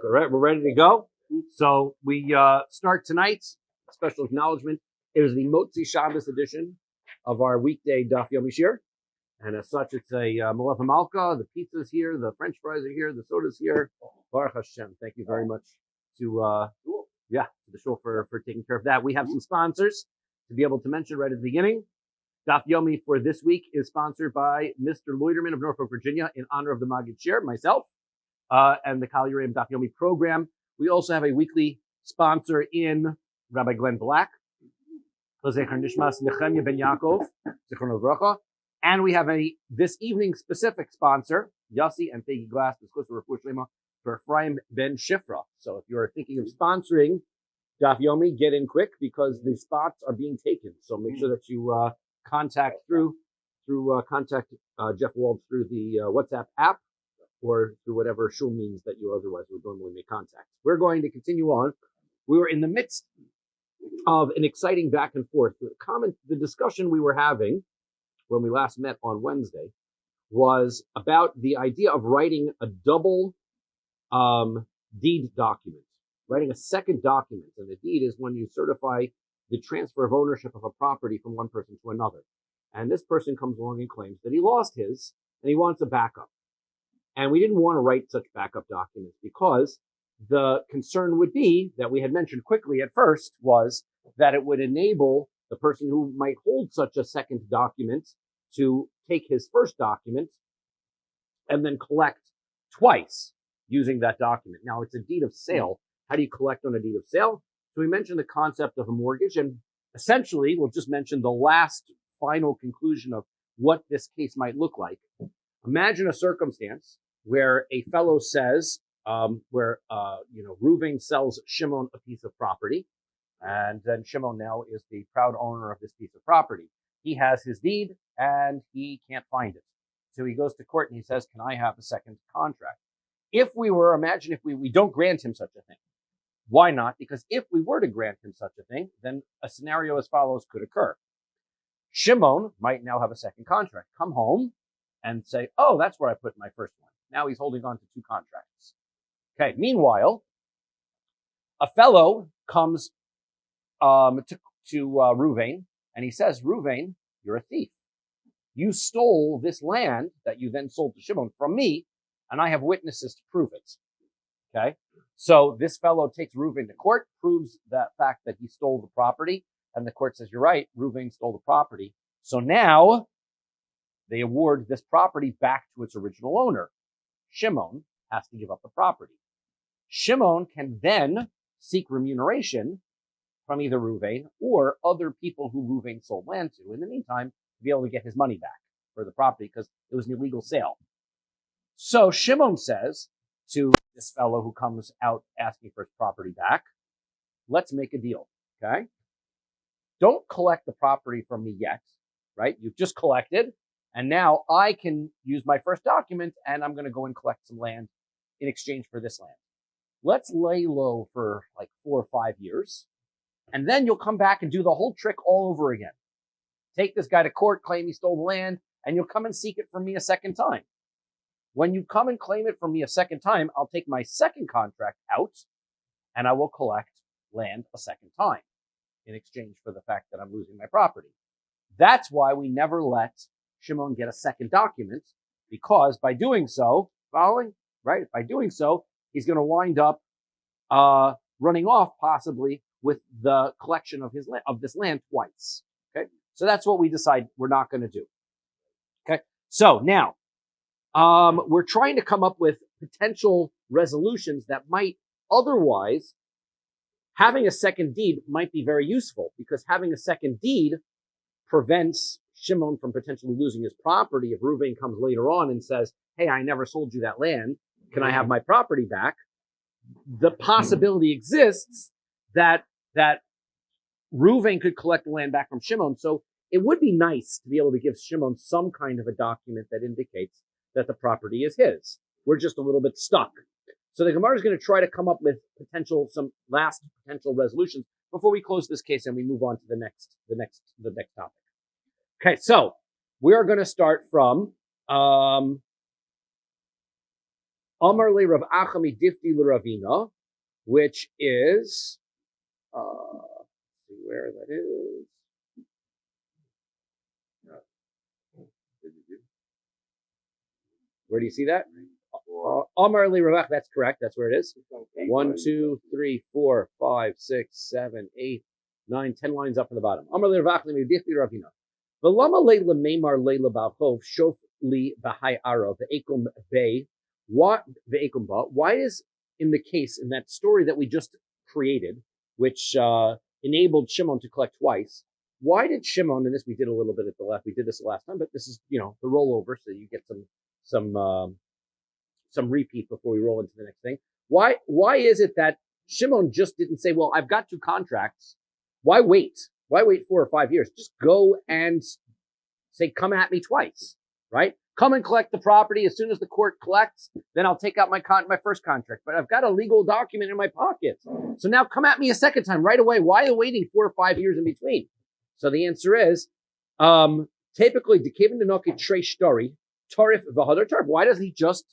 All right, we're ready to go. So we start tonight's special acknowledgement. It is the Motzi Shabbos edition of our weekday Daf Yomi Shiur. And as such, it's a Malef Malka. The pizza's here, the French fries are here, the soda's here. Baruch Hashem. Thank you very much to the show for taking care of that. We have some sponsors to be able to mention right at the beginning. Daf Yomi for this week is sponsored by Mr. Loiterman of Norfolk, Virginia, in honor of the Maggid Shiur, myself, and the Kahal Yereim Daf Yomi program. We also have a weekly sponsor in Rabbi Glenn Black, Nishmas Nechemya Ben Yaakov, Zichrono Livracha. And we have a this evening specific sponsor, Yossi and Peggy Glass, for Ephraim Ben Shifra. So if you're thinking of sponsoring Daf Yomi, get in quick because the spots are being taken. So make sure that you contact Jeff Wald through the WhatsApp app or through whatever shul means that you otherwise would normally make contact. We're going to continue on. We were in the midst of an exciting back and forth. The discussion we were having when we last met on Wednesday was about the idea of writing a double deed document, writing a second document. And the deed is when you certify the transfer of ownership of a property from one person to another. And this person comes along and claims that he lost his and he wants a backup. And we didn't want to write such backup documents because the concern would be that we had mentioned quickly at first was that it would enable the person who might hold such a second document to take his first document and then collect twice using that document. Now, it's a deed of sale. How do you collect on a deed of sale? So we mentioned the concept of a mortgage, and essentially we'll just mention the last final conclusion of what this case might look like. Imagine a circumstance where a fellow says, Reuven sells Shimon a piece of property, and then Shimon now is the proud owner of this piece of property. He has his deed and he can't find it. So he goes to court and he says, can I have a second contract? Imagine if we don't grant him such a thing. Why not? Because if we were to grant him such a thing, then a scenario as follows could occur. Shimon might now have a second contract, come home and say, oh, that's where I put my first one. Now he's holding on to two contracts. Okay. Meanwhile, a fellow comes to Reuven and he says, Reuven, you're a thief. You stole this land that you then sold to Shimon from me, and I have witnesses to prove it. Okay. So this fellow takes Reuven to court, proves that fact that he stole the property, and the court says, you're right, Reuven stole the property. So now they award this property back to its original owner. Shimon has to give up the property. Shimon can then seek remuneration from either Reuven or other people who Reuven sold land to in the meantime to be able to get his money back for the property because it was an illegal sale. So Shimon says to this fellow who comes out asking for his property back, let's make a deal, okay? Don't collect the property from me yet, right? You've just collected, and now I can use my first document, and I'm going to go and collect some land in exchange for this land. Let's lay low for like 4 or 5 years, and then you'll come back and do the whole trick all over again. Take this guy to court, claim he stole the land, and you'll come and seek it from me a second time. When you come and claim it from me a second time, I'll take my second contract out, and I will collect land a second time in exchange for the fact that I'm losing my property. That's why we never let Shimon get a second document, because by doing so, by doing so, he's going to wind up running off possibly with the collection of this land twice. Okay, so that's what we decide we're not going to do. Okay, so now we're trying to come up with potential resolutions that might otherwise. Having a second deed might be very useful because having a second deed prevents Shimon from potentially losing his property. If Reuven comes later on and says, hey, I never sold you that land. Can I have my property back? The possibility exists that Reuven could collect the land back from Shimon. So it would be nice to be able to give Shimon some kind of a document that indicates that the property is his. We're just a little bit stuck. So the Gemara is going to try to come up with some last potential resolutions before we close this case and we move on to the next topic. Okay, so we are going to start from on Amar le Rav Achami Difti L'Ravina, which is, see where that is. Where do you see that? Amar le Rav, that's correct. That's where it is. 1, 2, 3, 4, 5, 6, 7, 8, 9, 10 lines up from the bottom. Amar le Rav Achami Difti L'Ravina. V'lama leila meimar leila ba'chov shof li b'hai ara ve'ekum bay. What ve'ekum ba? Why is in the case in that story that we just created, which enabled Shimon to collect twice? Why did Shimon? And this we did a little bit at the left. We did this the last time, but this is the rollover, so you get some repeat before we roll into the next thing. Why is it that Shimon just didn't say, well, I've got 2 contracts. Why wait? Why wait 4 or 5 years? Just go and say, come at me twice, right? Come and collect the property. As soon as the court collects, then I'll take out my first contract. But I've got a legal document in my pocket. So now come at me a second time right away. Why are you waiting 4 or 5 years in between? So the answer is, typically, Dekevin Denoki Trey Story, Tarif Vahadar Tarif. Why does he just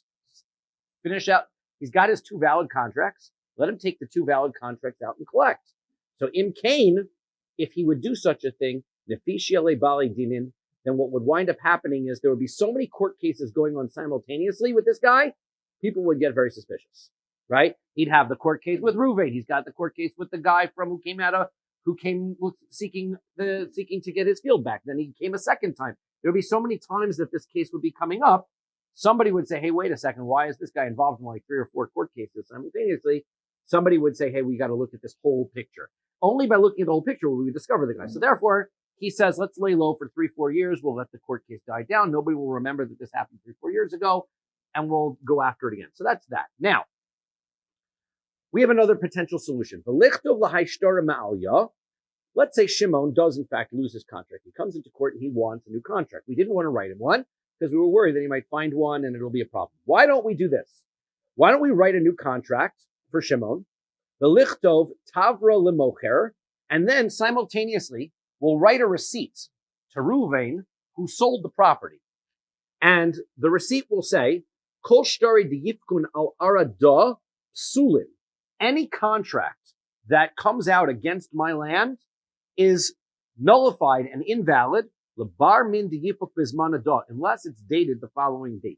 finish out? He's got his 2 valid contracts. Let him take the 2 valid contracts out and collect. So Im Kain, if he would do such a thing, Nefishiale Bali Dinin, then what would wind up happening is there would be so many court cases going on simultaneously with this guy, people would get very suspicious, right? He'd have the court case with Ruvain. He's got the court case with the guy who came seeking to get his field back. Then he came a second time. There would be so many times that this case would be coming up. Somebody would say, hey, wait a second. Why is this guy involved in like 3 or 4 court cases simultaneously? Somebody would say, hey, we got to look at this whole picture. Only by looking at the whole picture will we discover the guy. So therefore, he says, let's lay low for 3-4 years. We'll let the court case die down. Nobody will remember that this happened 3-4 years ago, and we'll go after it again. So that's that. Now, we have another potential solution. Let's say Shimon does, in fact, lose his contract. He comes into court and he wants a new contract. We didn't want to write him one because we were worried that he might find one and it'll be a problem. Why don't we do this? Why don't we write a new contract for Shimon? V'lichtov tavra lemocher, and then simultaneously we'll write a receipt to Ruvain who sold the property, and the receipt will say kol shtari deyifkun al arada psulin. Any contract that comes out against my land is nullified and invalid lebar min deyifuk bizman ada, unless it's dated the following date.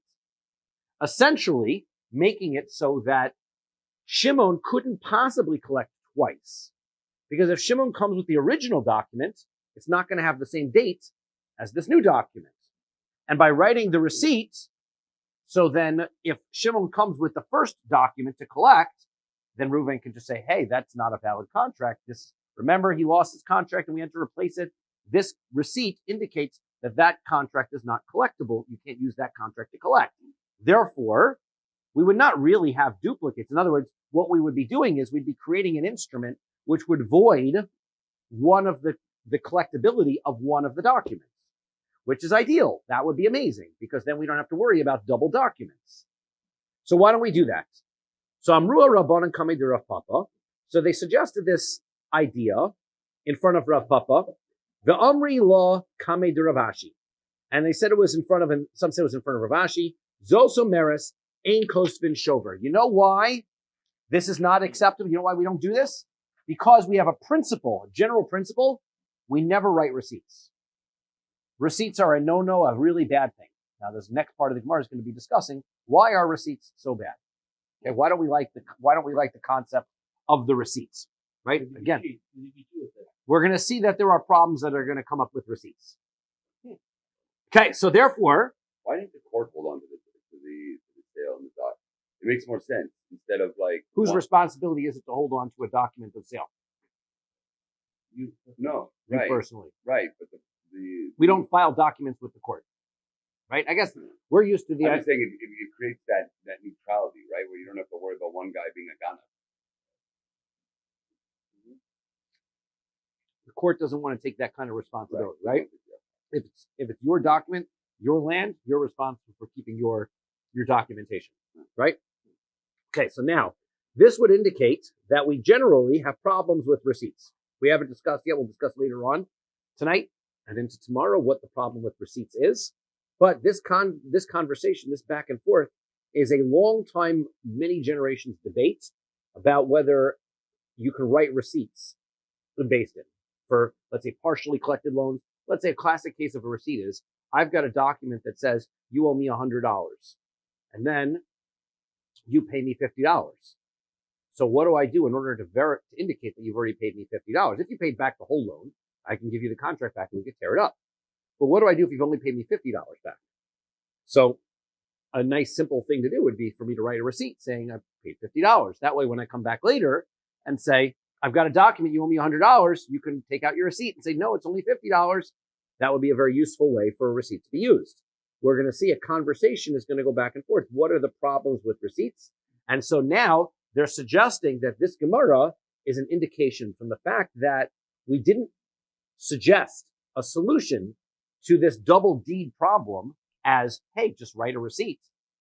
Essentially, making it so that Shimon couldn't possibly collect twice. Because if Shimon comes with the original document, it's not going to have the same date as this new document. And by writing the receipt, so then if Shimon comes with the first document to collect, then Reuven can just say, hey, that's not a valid contract. Remember, he lost his contract and we had to replace it. This receipt indicates that that contract is not collectible. You can't use that contract to collect. Therefore, we would not really have duplicates. In other words, what we would be doing is we'd be creating an instrument which would void one of the collectability of one of the documents, which is ideal. That would be amazing because then we don't have to worry about double documents. So why don't we do that? So Amrua Rabbanan Kamei de Rav Papa. So they suggested this idea in front of Rav Papa. The Amri Law Kamei de Rav Ashi. And they said it was in front of him. Some said it was in front of Rav Ashi. Zoso Meres Ein Kosvin Shover. You know why this is not acceptable? You know why we don't do this? Because we have a principle, a general principle. We never write receipts. Receipts are a no-no, a really bad thing. Now, this next part of the Gemara is going to be discussing why are receipts so bad. Okay, why don't we like the concept of the receipts? Right? Again, we're going to see that there are problems that are going to come up with receipts. Okay, so therefore, why didn't the court hold on to the sale and the doc? It makes more sense instead of like whose responsibility is it to hold on to a document of sale? You right. Personally, right? But we don't file documents with the court, right? I guess we're used to the. I'm saying it creates that neutrality, right, where you don't have to worry about one guy being a gunner. The court doesn't want to take that kind of responsibility, right? If it's your document, your land, you're responsible for keeping your documentation, right? Okay, so now this would indicate that we generally have problems with receipts. We haven't discussed yet. We'll discuss later on tonight and into tomorrow what the problem with receipts is. But this conversation, this back and forth, is a long time, many generations debate about whether you can write receipts based in for, let's say, partially collected loans. Let's say a classic case of a receipt is, I've got a document that says you owe me $100 and then you pay me $50. So what do I do in order to indicate that you've already paid me $50? If you paid back the whole loan, I can give you the contract back and we can tear it up. But what do I do if you've only paid me $50 back? So a nice simple thing to do would be for me to write a receipt saying I paid $50. That way, when I come back later and say, I've got a document, you owe me $100, you can take out your receipt and say, no, it's only $50. That would be a very useful way for a receipt to be used. We're going to see a conversation is going to go back and forth. What are the problems with receipts? And so now they're suggesting that this Gemara is an indication from the fact that we didn't suggest a solution to this double deed problem as, hey, just write a receipt,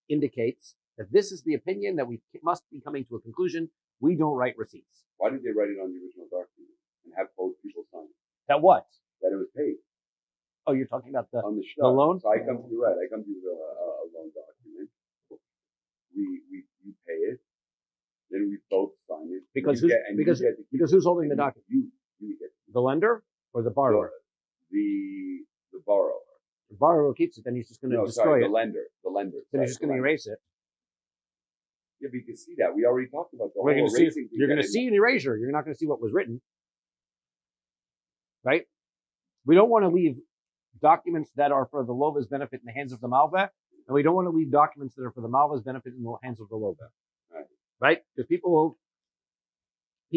indicates that this is the opinion that we must be coming to a conclusion. We don't write receipts. Why did they write it on the original document and have both people sign it? That what? That it was paid. Oh, you're talking about the the loan? So I come to you, right? I come to you with a loan document. You pay it. Then we both sign it. Because who's holding the document? You get the lender or the borrower? The borrower. The borrower keeps it, then he's just going to destroy it. The lender. Then he's just going to erase it. Yeah, but you can see that. We already talked about the whole erasing thing. You're going to see an erasure. You're not going to see what was written. Right? We don't want to leave documents that are for the Lova's benefit in the hands of the Malva, and we don't want to leave documents that are for the Malva's benefit in the hands of the Lova. Right? Because people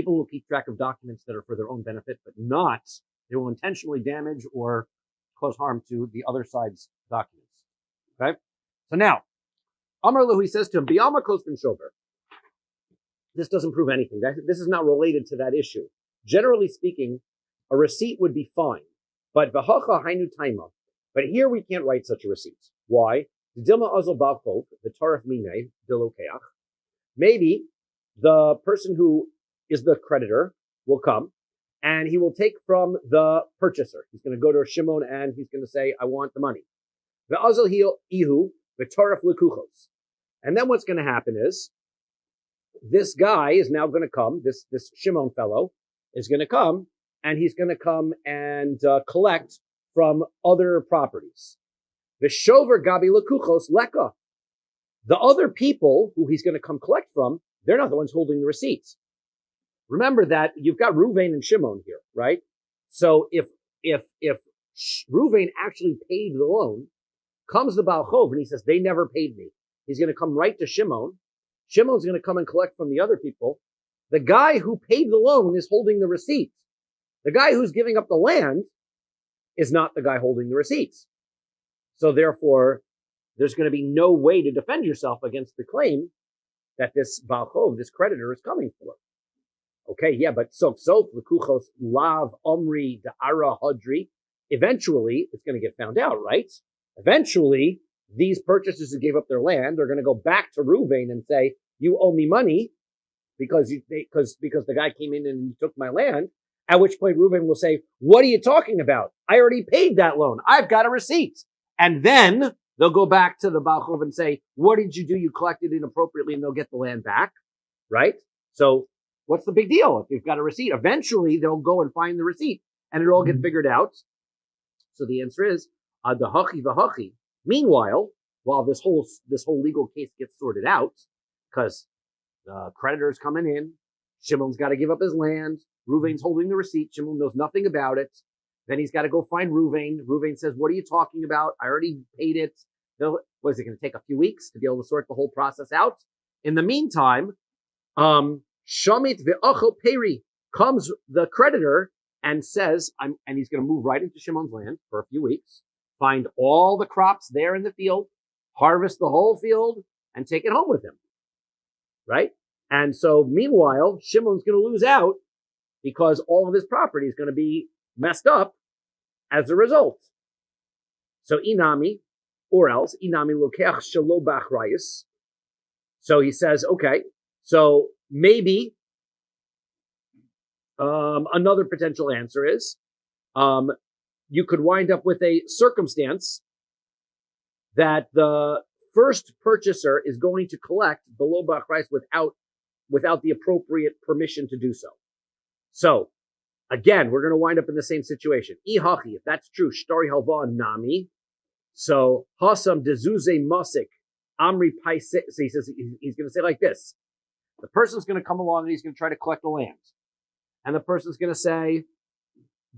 will keep track of documents that are for their own benefit, but they will intentionally damage or cause harm to the other side's documents. Okay? So now, Amar Lahu, he says to him, Biyama Kostin Shover. This doesn't prove anything. This is not related to that issue. Generally speaking, a receipt would be fine. But Vahacha Hainu Taima. But here we can't write such a receipt. Why? Maybe the person who is the creditor will come and he will take from the purchaser. He's going to go to Shimon and he's going to say, I want the money. And then what's going to happen is this guy is now going to come, this Shimon fellow is going to come and he's going to come and collect from other properties. Vishover Gabi Lekuchos Leka. The other people who he's going to come collect from, they're not the ones holding the receipts. Remember that you've got Ruvain and Shimon here, right? So if Ruvain actually paid the loan, comes the Baal Chov and he says, they never paid me. He's going to come right to Shimon. Shimon's going to come and collect from the other people. The guy who paid the loan is holding the receipts. The guy who's giving up the land is not the guy holding the receipts. So therefore, there's going to be no way to defend yourself against the claim that this Baal Chov, this creditor, is coming for. Okay, yeah, but so l'kuchos lav omri da'ara hadri. Eventually, it's going to get found out, right? Eventually, these purchasers who gave up their land are going to go back to Ruvain and say, "You owe me money because the guy came in and took my land." At which point, Ruvain will say, "What are you talking about? I already paid that loan. I've got a receipt." And then they'll go back to the Baal Chov and say, "What did you do? You collected inappropriately," and they'll get the land back, right? So what's the big deal if you've got a receipt? Eventually, they'll go and find the receipt, and it'll all get figured out. So the answer is adahachi vahachi. Meanwhile, while this whole legal case gets sorted out, because the creditor's coming in, Shimon's got to give up his land. Ruvain's holding the receipt. Shimon knows nothing about it. Then he's got to go find Ruvain. Ruvain says, "What are you talking about? I already paid it." What is it going to take a few weeks to be able to sort the whole process out? In the meantime, Shamit ve'achel peri, comes the creditor and says, and he's going to move right into Shimon's land for a few weeks, find all the crops there in the field, harvest the whole field, and take it home with him. Right? And so meanwhile, Shimon's going to lose out because all of his property is going to be messed up as a result. So inami, or else, inami lokeach shelo b'achrayus. So he says, okay, so maybe another potential answer is you could wind up with a circumstance that the first purchaser is going to collect below ba'achrais without the appropriate permission to do so. So, again, we're going to wind up in the same situation. Ihachi, if that's true, shtari halva nami. So, hasam dezuze masik amri paise. So he says he's going to say like this: the person's going to come along and he's going to try to collect the land, and the person's going to say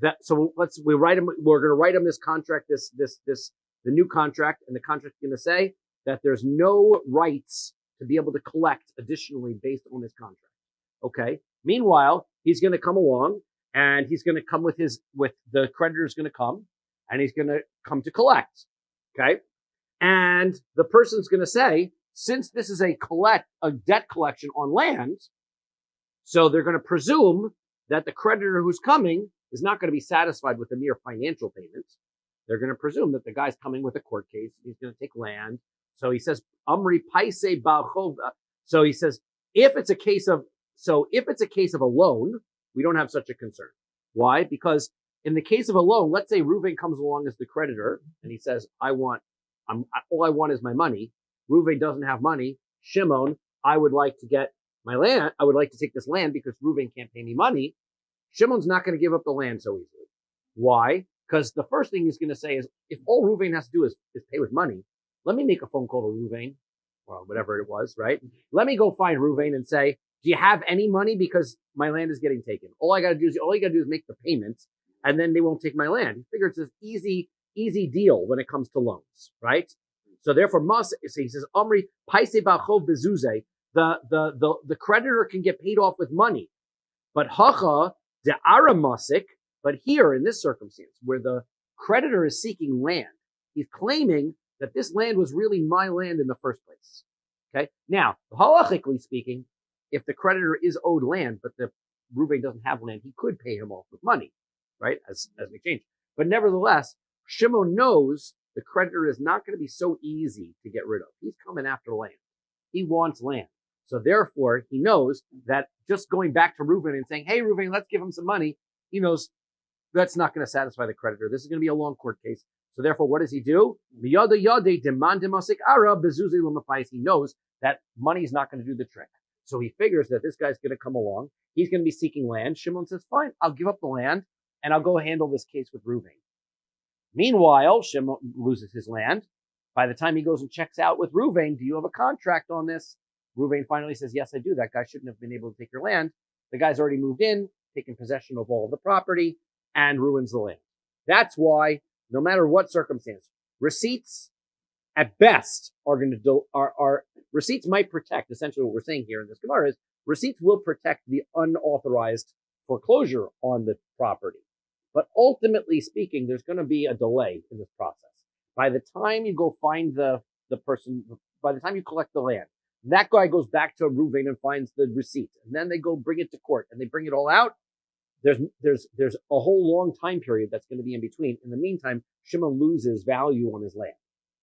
that. So we're going to write him this contract, the new contract, and the contract's going to say that there's no rights to be able to collect additionally based on this contract. Okay. Meanwhile, he's going to come along and he's going to come with the creditor's going to come and he's going to come to collect. Okay. And the person's going to say, since this is a debt collection on land, so they're going to presume that the creditor who's coming is not going to be satisfied with the mere financial payments. They're going to presume that the guy's coming with a court case. He's going to take land. So he says, Amri paise ba'chova. So he says, if it's a case of a loan, we don't have such a concern. Why? Because in the case of a loan, let's say Reuven comes along as the creditor and he says, all I want is my money. Reuven doesn't have money. Shimon, I would like to get my land. I would like to take this land because Reuven can't pay me money. Shimon's not going to give up the land so easily. Why? Because the first thing he's going to say is, if all Reuven has to do is pay with money, let me make a phone call to Reuven, or whatever it was, right? Let me go find Reuven and say, do you have any money? Because my land is getting taken. All you got to do is make the payments, and then they won't take my land. He figures it's this easy deal when it comes to loans, right? So therefore, he says, Omri paise ba'chov bezuze, the creditor can get paid off with money. But hacha de'ara masik, but here in this circumstance, where the creditor is seeking land, he's claiming that this land was really my land in the first place. Okay. Now, halachically speaking, if the creditor is owed land, but the Reuven doesn't have land, he could pay him off with money, right? As an exchange. But nevertheless, Shimon knows the creditor is not going to be so easy to get rid of. He's coming after land. He wants land. So therefore, he knows that just going back to Reuven and saying, hey, Reuven, let's give him some money, he knows that's not going to satisfy the creditor. This is going to be a long court case. So therefore, what does he do? He knows that money is not going to do the trick. So he figures that this guy's going to come along. He's going to be seeking land. Shimon says, fine, I'll give up the land and I'll go handle this case with Reuven. Meanwhile, Shimon loses his land. By the time he goes and checks out with Reuven, do you have a contract on this? Reuven finally says, yes, I do. That guy shouldn't have been able to take your land. The guy's already moved in, taken possession of all of the property, and ruins the land. That's why, no matter what circumstance, receipts at best receipts might protect. Essentially, what we're saying here in this Gemara is receipts will protect the unauthorized foreclosure on the property. But ultimately speaking, there's going to be a delay in this process. By the time you go find the person, by the time you collect the land, that guy goes back to Reuven and finds the receipt, and then they go bring it to court, and they bring it all out. There's a whole long time period that's going to be in between. In the meantime, Shimon loses value on his land.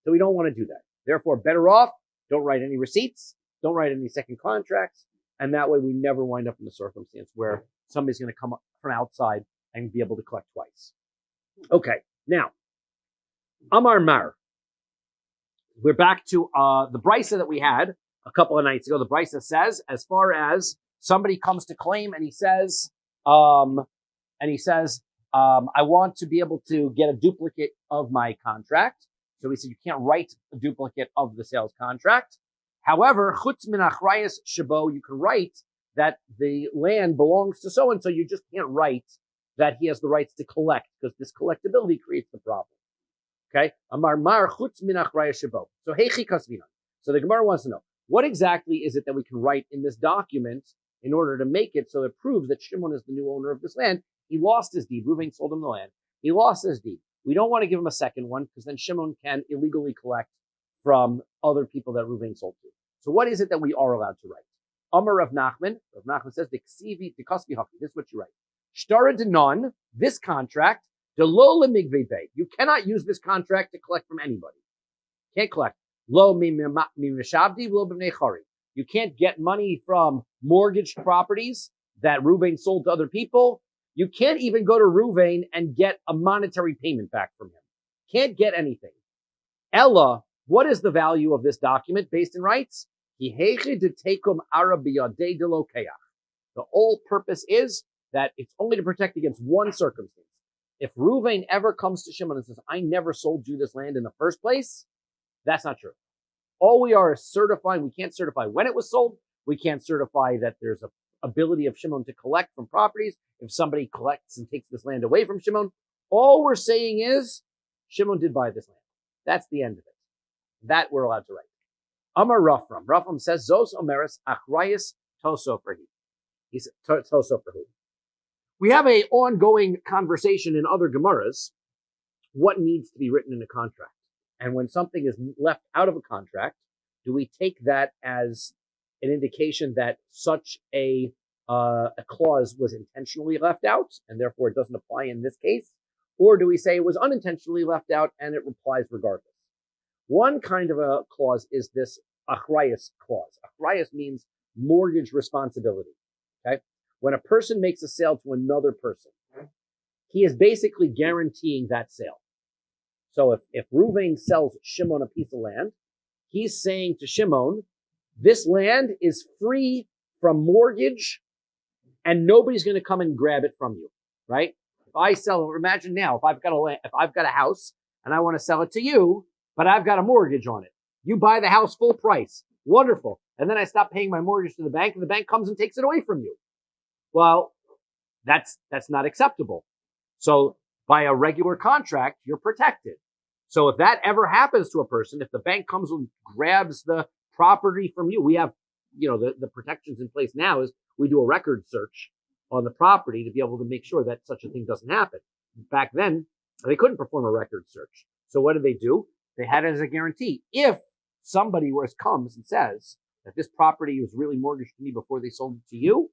So we don't want to do that. Therefore, better off, don't write any receipts, don't write any second contracts, and that way we never wind up in a circumstance where somebody's going to come up from outside and be able to collect twice. Okay, now, Amar Mar. We're back to the brisa that we had a couple of nights ago. The brisa says, as far as somebody comes to claim and he says, I want to be able to get a duplicate of my contract. So we said you can't write a duplicate of the sales contract. However, chutz min achrayas shabo, you can write that the land belongs to so and so. You just can't write that he has the rights to collect, because this collectability creates the problem. Okay, Amar mar chutz min achrayas shabo. So heichi kasvinan. So the Gemara wants to know, what exactly is it that we can write in this document in order to make it so it proves that Shimon is the new owner of this land? He lost his deed. Reuven sold him the land. He lost his deed. We don't want to give him a second one, because then Shimon can illegally collect from other people that Reuven sold to. So what is it that we are allowed to write? Amar Rav Nachman. Rav Nachman says, this is what you write. Shtara denon, this contract, lo lemigvei bay. You cannot use this contract to collect from anybody. Can't collect. Lo mishabdi, lo b'nei chari. You can't get money from mortgaged properties that Reuven sold to other people. You can't even go to Reuven and get a monetary payment back from him. Can't get anything. Ella What is the value of this document based in rights? The whole purpose is that it's only to protect against one circumstance. If Reuven ever comes to Shimon and says, I never sold you this land in the first place, that's not true. All we are is certifying, we can't certify when it was sold. We can't certify that there's a ability of Shimon to collect from properties if somebody collects and takes this land away from Shimon. All we're saying is Shimon did buy this land. That's the end of it. That we're allowed to write. Amar Rafram. Rafram says, Zos Omeres Achrayis Tosoferhi. He said, Tosoferhu. We have an ongoing conversation in other Gemaras. What needs to be written in a contract? And when something is left out of a contract, do we take that as an indication that such a clause was intentionally left out and therefore it doesn't apply in this case? Or do we say it was unintentionally left out and it applies regardless? One kind of a clause is this achrayus clause. Achrayus means mortgage responsibility. Okay? When a person makes a sale to another person, he is basically guaranteeing that sale. So if Reuven sells Shimon a piece of land, he's saying to Shimon, this land is free from mortgage and nobody's going to come and grab it from you, right? If I sell, imagine now, if I've got a house and I want to sell it to you, but I've got a mortgage on it. You buy the house full price. Wonderful. And then I stop paying my mortgage to the bank and the bank comes and takes it away from you. Well, that's not acceptable. So by a regular contract, you're protected. So if that ever happens to a person, if the bank comes and grabs the property from you, we have, the protections in place now is we do a record search on the property to be able to make sure that such a thing doesn't happen. Back then, they couldn't perform a record search. So what do? They had it as a guarantee. If somebody comes and says that this property was really mortgaged to me before they sold it to you,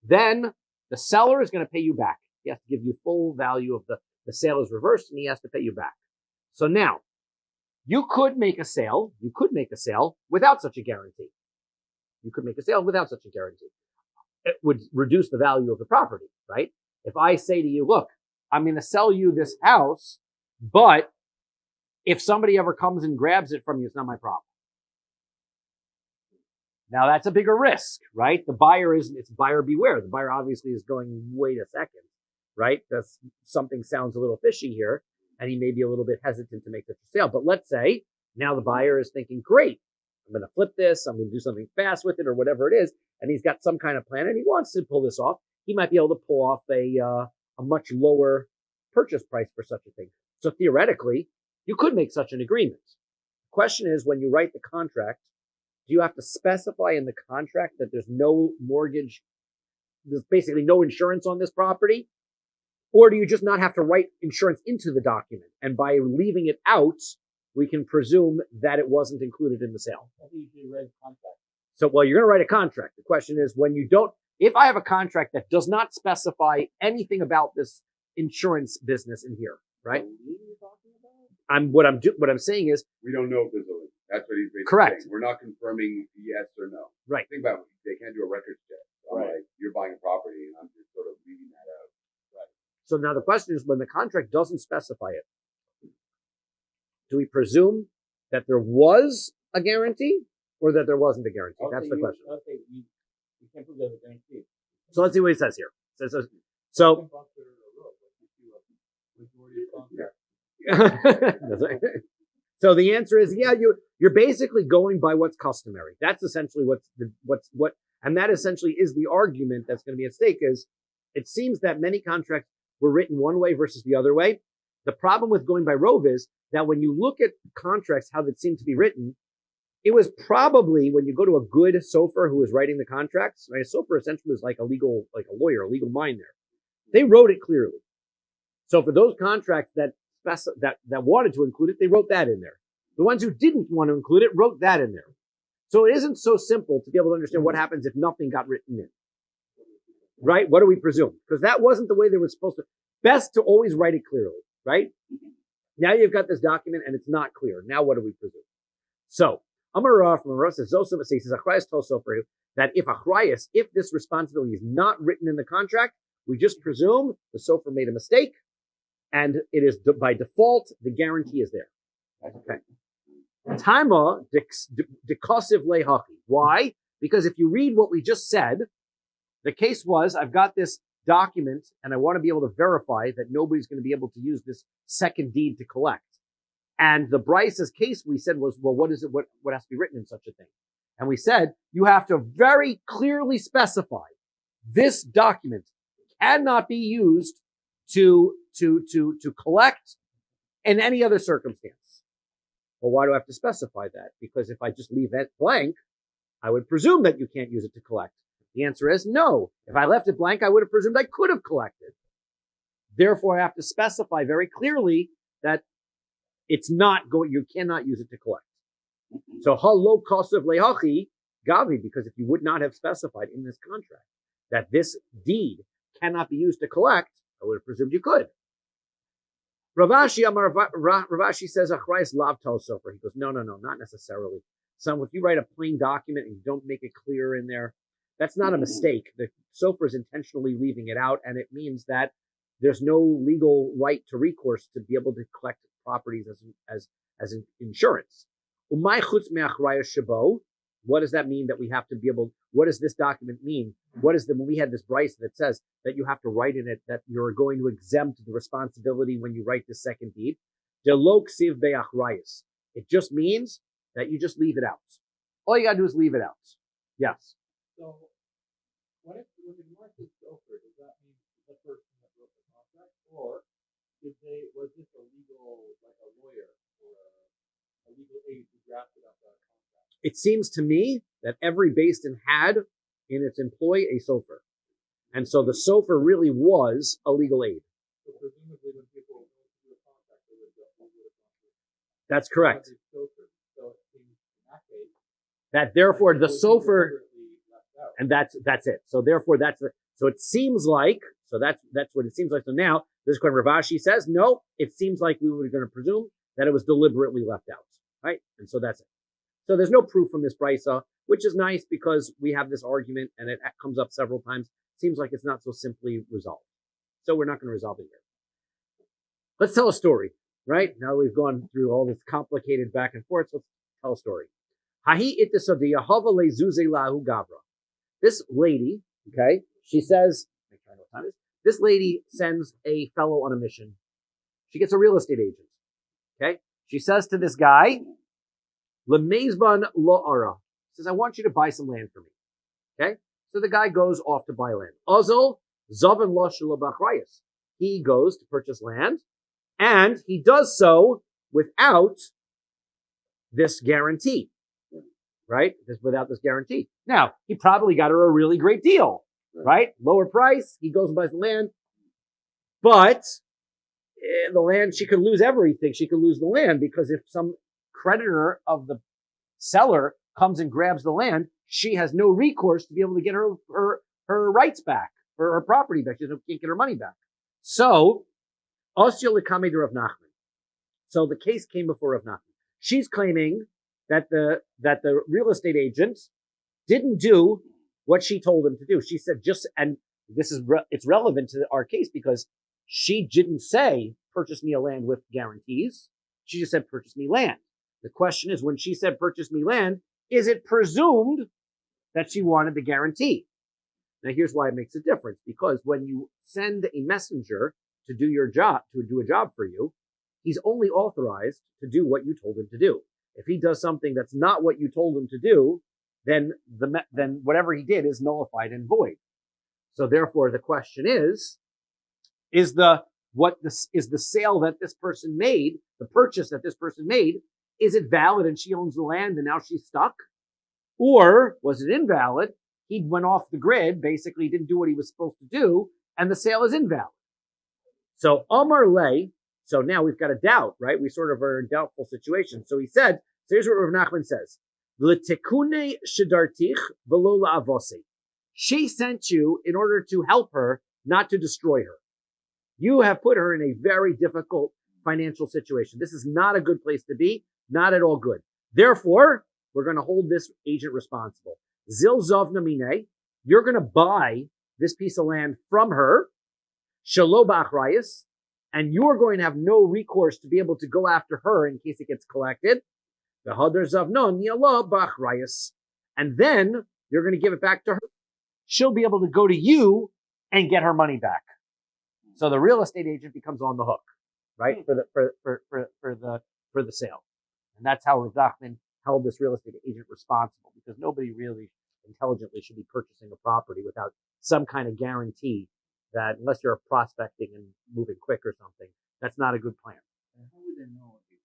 then the seller is going to pay you back. He has to give you full value of the sale is reversed and he has to pay you back. So now, you could make a sale without such a guarantee. It would reduce the value of the property, right? If I say to you, look, I'm going to sell you this house, but if somebody ever comes and grabs it from you, it's not my problem. Now that's a bigger risk, right? It's buyer beware. The buyer obviously is going, wait a second, right? Something sounds a little fishy here. And he may be a little bit hesitant to make such a sale. But let's say now the buyer is thinking, great, I'm going to flip this. I'm going to do something fast with it or whatever it is. And he's got some kind of plan and he wants to pull this off. He might be able to pull off a much lower purchase price for such a thing. So theoretically, you could make such an agreement. The question is, when you write the contract, do you have to specify in the contract that there's no mortgage, there's basically no insurance on this property? Or do you just not have to write insurance into the document? And by leaving it out, we can presume that it wasn't included in the sale. So, you're going to write a contract. The question is, if I have a contract that does not specify anything about this insurance business in here, right? What I'm saying is, we don't know if there's a lien. That's what he's basically correct. saying. We're not confirming yes or no. Right. Think about it. They can't do a record check. So right. I'm like, you're buying a property and I'm just sort of leaving that out. Right. So now the question is, when the contract doesn't specify it, do we presume that there was a guarantee or that there wasn't a guarantee? That's the question. You can't prove there's a guarantee. So let's see what he says here. So So the answer is, you're basically going by what's customary. That's essentially and that essentially is the argument that's going to be at stake. Is it seems that many contracts were written one way versus the other way. The problem with going by Rove is that when you look at contracts, how they seem to be written, it was probably when you go to a good sofer who was writing the contracts, right? A sofer essentially was like a lawyer, a legal mind there. They wrote it clearly. So for those contracts that wanted to include it, they wrote that in there. The ones who didn't want to include it wrote that in there. So it isn't so simple to be able to understand what happens if nothing got written in. Right? What do we presume? Because that wasn't the way they were supposed to. Best to always write it clearly, right? Now you've got this document and it's not clear. Now what do we presume? So, Amar from Rav says, he says, that if this responsibility is not written in the contract, we just presume the sofer made a mistake and it is by default, the guarantee is there. Okay. Taima dekosiv lehachi. Why? Because if you read what we just said, the case was, I've got this document and I want to be able to verify that nobody's going to be able to use this second deed to collect. And the Bryce's case we said was, well, what is it? What has to be written in such a thing? And we said, you have to very clearly specify this document cannot be used to collect in any other circumstance. Well, why do I have to specify that? Because if I just leave it blank, I would presume that you can't use it to collect. The answer is no. If I left it blank, I would have presumed I could have collected. Therefore, I have to specify very clearly that it's not going, you cannot use it to collect. So, halo kosev lehachi gavi, because if you would not have specified in this contract that this deed cannot be used to collect, I would have presumed you could. Ravashi says, achrayis lav tal sofer. He goes, no, not necessarily. So if you write a plain document and you don't make it clear in there, that's not a mistake. The sofer is intentionally leaving it out, and it means that there's no legal right to recourse to be able to collect properties as insurance. Umay chutz me'achrayis shabo. What does that mean that we have to be able, what does this document mean? When we had this Bryce that says that you have to write in it that you're going to exempt the responsibility when you write the second deed. Delo ksiv be'achrayis. It just means that you just leave it out. All you gotta do is leave it out. Yes. So, when the Gemara says gopher, does that mean the person that wrote the contract, or was this a legal, like a lawyer or a legal aid who drafted up that contract? It seems to me that every Beis Din had in its employ a sofer, and so the sofer really was a legal aid. So presumably, when people go through a contract, they would go through a contract. That's correct. So it seems in that case that therefore the sofer. And that's it. So therefore, so it seems like, so that's what it seems like. So now, this is what Ravashi says. No, it seems like we were going to presume that it was deliberately left out, right? And so that's it. So there's no proof from this brisa, which is nice because we have this argument and it comes up several times. Seems like it's not so simply resolved. So we're not going to resolve it here. Let's tell a story, right? Now we've gone through all this complicated back and forth. So let's tell a story. Hahi itisodiya hava lezuze lahu gavra. This lady, okay, she says, this lady sends a fellow on a mission. She gets a real estate agent, okay? She says to this guy, Lemezban lo'ara. Says, I want you to buy some land for me, okay? So the guy goes off to buy land. Azol zavan lo shalabachrayas. He goes to purchase land, and he does so without this guarantee. Right? Without this guarantee. Now, he probably got her a really great deal, right? Lower price. He goes and buys the land. But the land, she could lose everything. She could lose the land because if some creditor of the seller comes and grabs the land, she has no recourse to be able to get her rights back, her property back. She can't get her money back. So, Osya Likame de Rav Nachman. So the case came before Rav Nachman. She's claiming that the real estate agent didn't do what she told him to do. She said and this is, it's relevant to our case because she didn't say, purchase me a land with guarantees. She just said, purchase me land. The question is, when she said, purchase me land, is it presumed that she wanted the guarantee? Now here's why it makes a difference. Because when you send a messenger to do your job, to do a job for you, he's only authorized to do what you told him to do. If he does something that's not what you told him to do, then whatever he did is nullified and void. So therefore, the question is the sale that this person made, the purchase that this person made, is it valid and she owns the land and now she's stuck? Or was it invalid? He went off the grid, basically didn't do what he was supposed to do, and the sale is invalid. So Amar Lay. So now we've got a doubt, right? We sort of are in a doubtful situation. So he said, so here's what Rav Nachman says. L'tekune shedartich v'lo la'avosi. She sent you in order to help her, not to destroy her. You have put her in a very difficult financial situation. This is not a good place to be, not at all good. Therefore, we're going to hold this agent responsible. Zil zovna mine, you're going to buy this piece of land from her, shelo ba'achrayis, and you're going to have no recourse to be able to go after her in case it gets collected. And then you're going to give it back to her. She'll be able to go to you and get her money back. So the real estate agent becomes on the hook, right? For the sale. And that's how Rav Nachman held this real estate agent responsible, because nobody really intelligently should be purchasing a property without some kind of guarantee that, unless you're prospecting and moving quick or something, that's not a good plan. And how would they know if the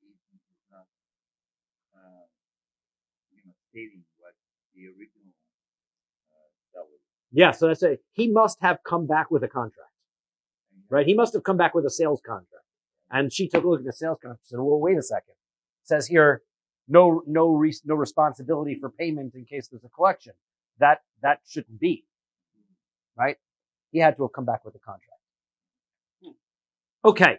agent is not, stating what the original seller? Yeah, so that's it. He must have come back with a contract, right? He must have come back with a sales contract. And she took a look at the sales contract and said, well, wait a second. It says here, no responsibility for payment in case there's a collection. That shouldn't be, right? He had to have come back with a contract. Okay.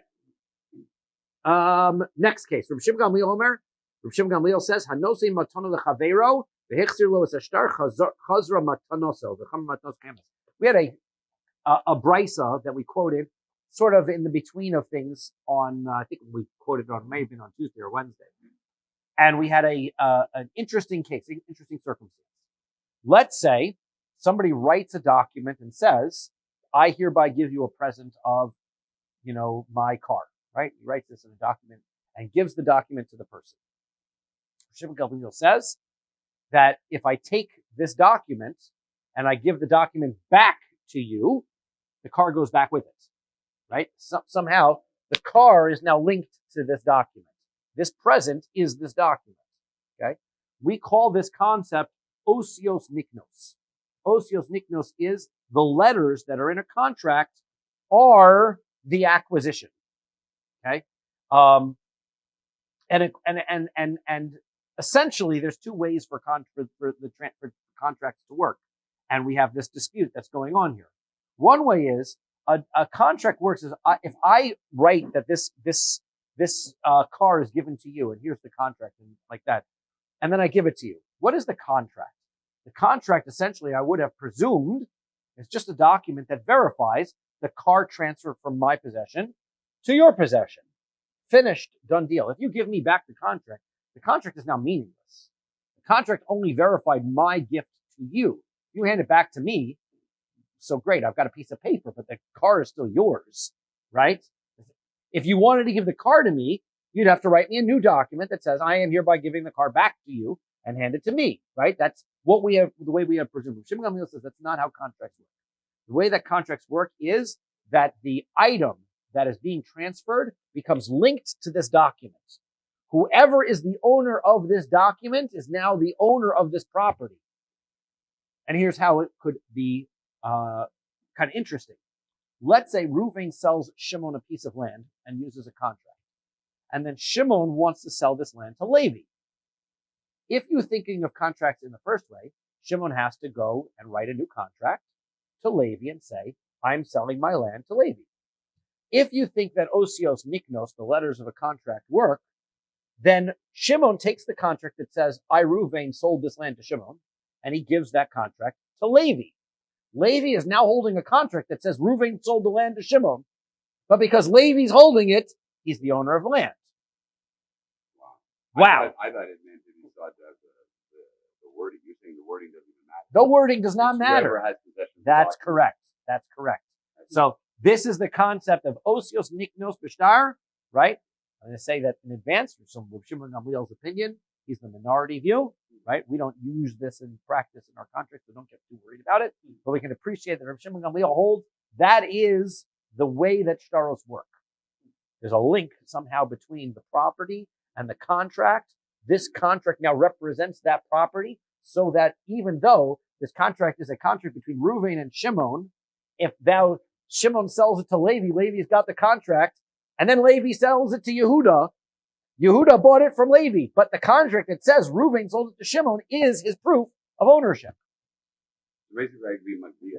Next case. Rabbi Shimon Gamliel Omer. Rabbi Shimon Gamliel says, "Hanosi matano lechavero v'hichzir lo es ashtar chazra matanoso v'cham matanos kamas." We had a brisa that we quoted, sort of in the between of things on. I think we quoted on maybe on Tuesday or Wednesday, and we had an interesting case, an interesting circumstance. Let's say somebody writes a document and says, "I hereby give you a present of, my car." Right? He writes this in a document and gives the document to the person. Shimon Gamliel says that if I take this document and I give the document back to you, the car goes back with it. Right? Somehow the car is now linked to this document. This present is this document. Okay? We call this concept osios niknos. Osios niknos is the letters that are in a contract are the acquisition. Okay, and essentially, there's two ways for contracts to work, and we have this dispute that's going on here. One way is a contract works as if I write that this car is given to you, and here's the contract, and like that, and then I give it to you. What is the contract? The contract, essentially, I would have presumed, is just a document that verifies the car transferred from my possession to your possession. Finished, done deal. If you give me back the contract is now meaningless. The contract only verified my gift to you. You hand it back to me, so great, I've got a piece of paper, but the car is still yours, right? If you wanted to give the car to me, you'd have to write me a new document that says, I am hereby giving the car back to you, and hand it to me, right? That's what we have, the way we have presumed. Shimon Gamliel says that's not how contracts work. The way that contracts work is that the item that is being transferred becomes linked to this document. Whoever is the owner of this document is now the owner of this property. And here's how it could be kind of interesting. Let's say Reuven sells Shimon a piece of land and uses a contract. And then Shimon wants to sell this land to Levi. If you're thinking of contracts in the first way, Shimon has to go and write a new contract to Levi and say, I'm selling my land to Levi. If you think that osios niknos, the letters of a contract, work, then Shimon takes the contract that says, I, Reuven, sold this land to Shimon, and he gives that contract to Levi. Levi is now holding a contract that says Reuven sold the land to Shimon, but because Levi's holding it, he's the owner of the land. Wow. I thought it meant that he thought that the wording, you're saying the wording doesn't even matter. The wording does not matter. Whoever has possession of the That's document. correct. That's correct. So this is the concept of osios niknos b'shtar, right? I'm going to say that in advance, for some Shimon Gamliel's opinion, he's the minority view, right? We don't use this in practice in our contracts. We don't get too worried about it, but we can appreciate that Rabbi Shimon Gamliel holds that is the way that shtaros work. There's a link somehow between the property and the contract. This contract now represents that property, so that even though this contract is a contract between Reuven and Shimon, if thou Shimon sells it to Levi, Levi's got the contract, and then Levi sells it to Yehuda. Yehuda bought it from Levi, but the contract that says Reuven sold it to Shimon is his proof of ownership. Basically, I agree might be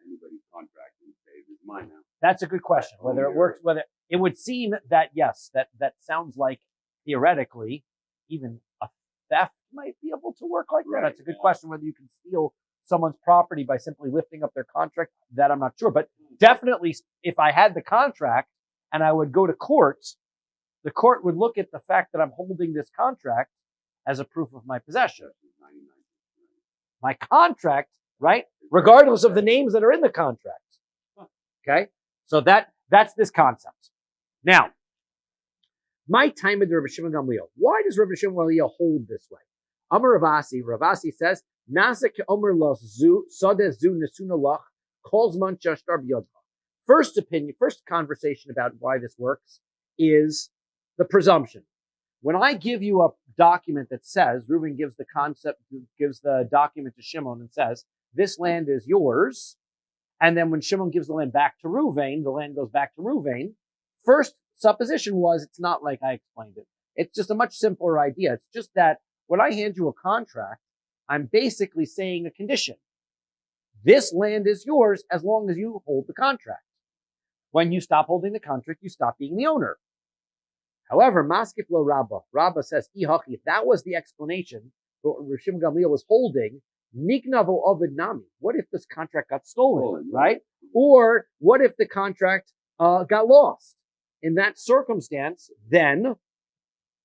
anybody's contract and say it's mine now. That's a good question. Whether it works, whether it would seem that yes, that sounds like theoretically even a theft might be able to work like that. That's a good question. Whether you can steal someone's property by simply lifting up their contract, that I'm not sure. But definitely, if I had the contract and I would go to court, the court would look at the fact that I'm holding this contract as a proof of my possession. My contract, right? Regardless of the names that are in the contract. Okay? So that's this concept. Now, my time with Rabbi Shimon Gamliel. Why does Rabbi Shimon Gamliel hold this way? Amar Ravasi. Ravasi says, Nasa ke'omer los zu, sadeh zu nesuna lach, kol zman shashtar b'yodcha. First opinion, first conversation about why this works is the presumption. When I give you a document that says, Reuben gives the document to Shimon and says, this land is yours, and then when Shimon gives the land back to Reuven, the land goes back to Reuven. First supposition was it's not like I explained it. It's just a much simpler idea. It's just that when I hand you a contract, I'm basically saying a condition. This land is yours as long as you hold the contract. When you stop holding the contract, you stop being the owner. However, Maskif lo Rabba says, if that was the explanation for what Shimon Gamliel was holding, Niknavo Ovid Nami. What if this contract got stolen, right? Or what if the contract got lost? In that circumstance, then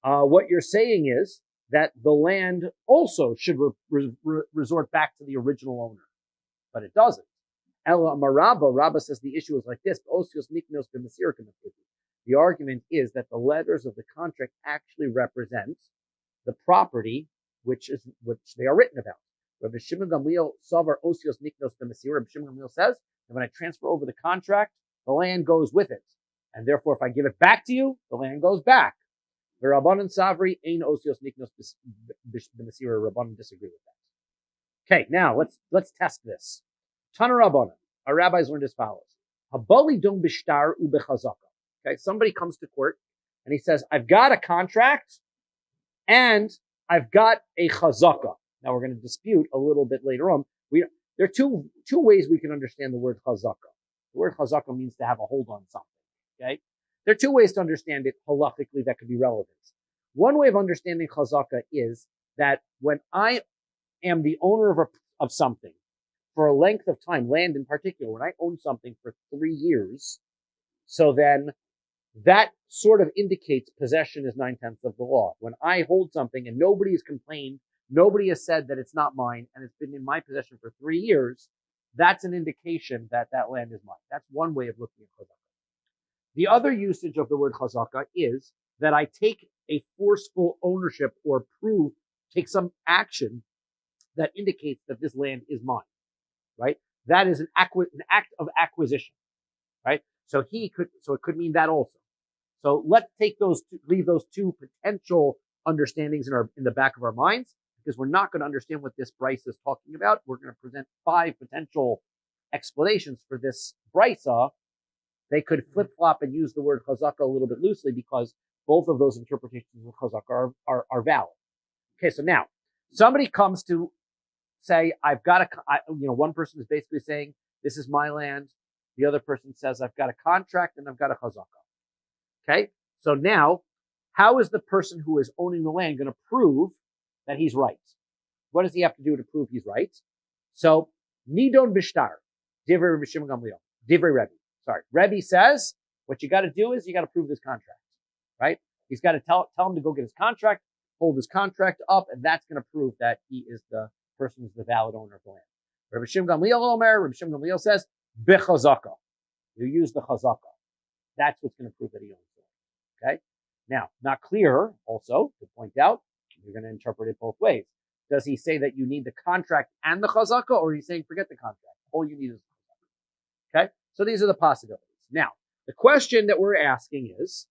what you're saying is that the land also should resort back to the original owner. But it doesn't. Ella Marabba, Rabba says the issue is like this. The argument is that the letters of the contract actually represent the property which they are written about. Rabbi Shimon Gamliel Savar Osios Niknos B'Mesira. Rabbi Shimon Gamliel says that when I transfer over the contract, the land goes with it. And therefore, if I give it back to you, the land goes back. The Rabbanan Savri Ein Osios Niknos B'Mesira. Rabbanan disagree with that. Okay, now let's test this. Tana Rabbanan. Our rabbis learned as follows. Habali dom bishtar ubechazaka. Okay, somebody comes to court and he says, I've got a contract and I've got a chazaka. Now we're going to dispute a little bit later on. There are two ways we can understand the word chazaka. The word chazaka means to have a hold on something. Okay, there are two ways to understand it halachically that could be relevant. One way of understanding chazaka is that when I am the owner of something for a length of time, land in particular, when I own something for 3 years, so then that sort of indicates possession is 9/10 of the law. When I hold something and nobody has complained, nobody has said that it's not mine, and it's been in my possession for 3 years, that's an indication that that land is mine. That's one way of looking at chazaka. The other usage of the word chazaka is that I take a forceful ownership or take some action that indicates that this land is mine, right? That is an act of acquisition, right? So it could mean that also. So let's leave those two potential understandings in the back of our minds, because we're not going to understand what this brisa is talking about. We're going to present 5 potential explanations for this brisa. They could flip-flop and use the word chazaka a little bit loosely because both of those interpretations of chazaka are valid. Okay, so now somebody comes to say, one person is basically saying, this is my land. The other person says, I've got a contract and I've got a chazaka. Okay, so now, how is the person who is owning the land going to prove that he's right? What does he have to do to prove he's right? So, Nidon Bishtar, Divrei Rabbi Shimon Gamliel, Divrei Rebbe. Sorry, Rebbe says, what you got to do is you got to prove this contract, right? He's got to tell him to go get his contract, hold his contract up, and that's going to prove that he is the person who's the valid owner of the land. Rabbi Shimon Gamliel says, Bechazaka. You use the chazaka. That's what's going to prove that he owns it. Okay? Now, not clear also to point out, you're going to interpret it both ways. Does he say that you need the contract and the chazaka, or he's saying forget the contract? All you need is the chazaka. Okay? So these are the possibilities. Now, the question that we're asking is,